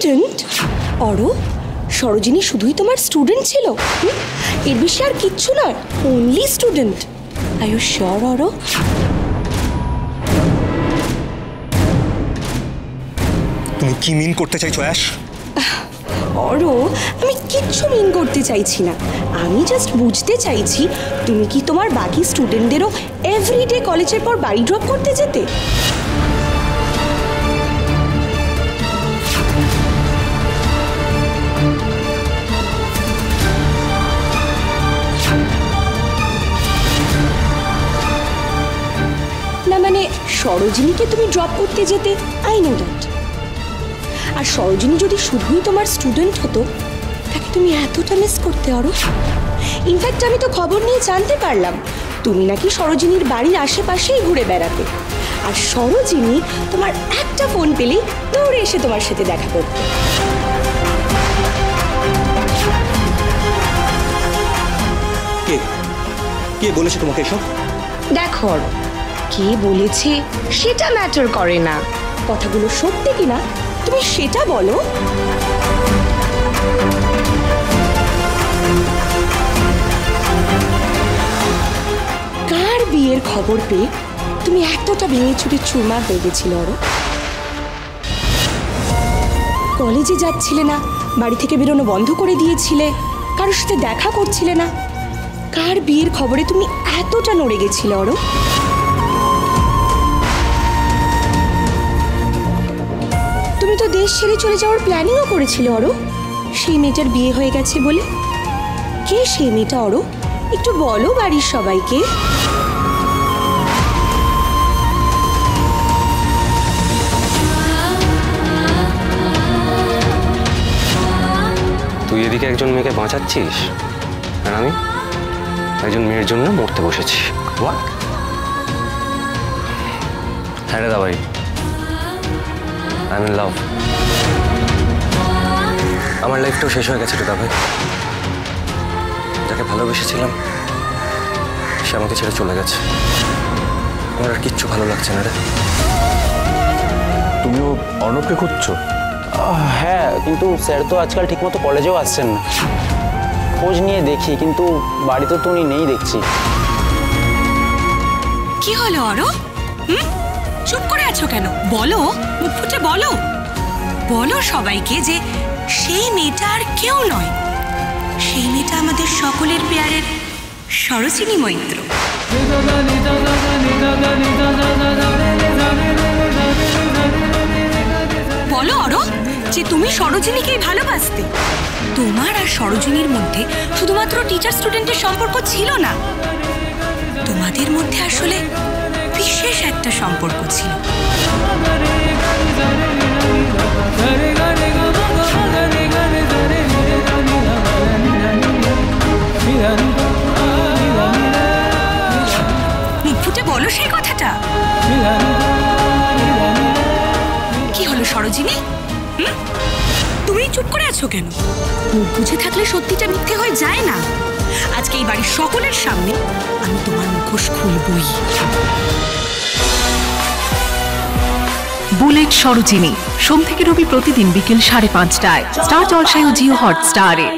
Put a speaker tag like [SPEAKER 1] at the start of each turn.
[SPEAKER 1] Student? অরো, সরোজিনী শুধুই তোমার student ছিল? এর বেশি আর কিচ্ছু নয়, only student. Are you sure অরো?
[SPEAKER 2] তুমি কি মিন করতে চাইছো অ্যাশ?
[SPEAKER 1] অরো, আমি কিচ্ছু মিন করতে চাইছি না। আমি জাস্ট বুঝতে চাইছি তুমি কি তোমার বাকি স্টুডেন্টদেরও এভরিডে কলেজের পর বাড়ি ড্রপ করতে যেতে? না মানে সরোজিনীকে তুমি ড্রপ করতে যেতে, আই নো দ্যাট। আর সরোজিনী যদি শুধুই তোমার স্টুডেন্ট হতো, তাকে তুমি এতটা মিস করতে আরো? ইনফ্যাক্ট আমি তো খবর নিয়ে জানতে পারলাম তুমি নাকি সরোজিনীর বাড়ির আশেপাশেই ঘুরে বেড়াতে, আর সরোজিনী তোমার একটা ফোন পেলেই দৌড়ে এসে তোমার সাথে দেখা করতে।
[SPEAKER 2] কে কে বলেছে তোমাকে এসব?
[SPEAKER 1] দেখো অরো, কে বলেছে সেটা ম্যাটার করে না, কথাগুলো সত্যি কিনা তুমি সেটা বলো। কার বিয়ের খবর পেয়ে তুমি এতটা ভেঙে চুরে চুরমার হয়ে গেছিল অরো? কলেজে যাচ্ছিলে না, বাড়ি থেকে বেরোনো বন্ধ করে দিয়েছিলে, কারোর সাথে দেখা করছিলে না, কার বিয়ের খবরে তুমি এতটা নড়ে গেছিলে অরো? তুমি তো দেশ ছেড়ে চলে যাওয়ার প্ল্যানিংও করেছিলে অরো, সেই মেয়েটার বিয়ে হয়ে গেছে বলে। কে সেই মেয়েটা অরো? একটু বলো বাড়ির সবাইকে।
[SPEAKER 3] তুই এদিকে একজন মেয়েকে বাঁচাচ্ছিস আর আমি একজন মেয়ের জন্য মরতে বসেছি। হ্যাঁ রে দাবাই, আই এম ইন লাভ। আমার লাইফটাও শেষ হয়ে গেছে রে দাবাই। যাকে ভালোবেসেছিলাম সে আমাকে ছেড়ে চলে গেছে। আমার আর কিচ্ছু ভালো লাগছে না রে।
[SPEAKER 4] তুমিও অর্ণবকে খুঁজছো?
[SPEAKER 5] হ্যাঁ, কিন্তু স্যার তো আজকাল ঠিকমতো কলেজেও আসছেন না। খোঁজ নিয়ে দেখি, কিন্তু বাড়িতে তো উনি নেই দেখছি।
[SPEAKER 6] কি হলো অরো? চুপ করে আছো কেন? বলো, মুখ ফুটে বলো। বলো সবাইকে যে সেই মেয়েটা আর কেউ নয়, সেই মেয়েটা আমাদের সকলের প্যারের সরোজিনী মৈত্র। বলো অরো যে তুমি সরোজিনীকেই ভালোবাসতে। তোমার আর সরোজিনীর মধ্যে শুধুমাত্র টিচার স্টুডেন্টের সম্পর্ক ছিল না, তোমাদের মধ্যে আসলে বিশেষ একটা সম্পর্ক ছিল। মুখ ফুটে বলো সেই কথাটা। কি হলো সরোজিনী? তুমি চুপ করে আছো কেন? মুখ বুঝে থাকলে সত্যিটা মিথ্যে হয়ে যায় না। আজকে এই বাড়ির সকলের সামনে আমি তোমার মুখোশ খুলবই।
[SPEAKER 7] বুলেট সরোজিনী, সোম থেকে রবি প্রতিদিন বিকেল 5:30টায় স্টার জলসায় ও জিও হটস্টারে।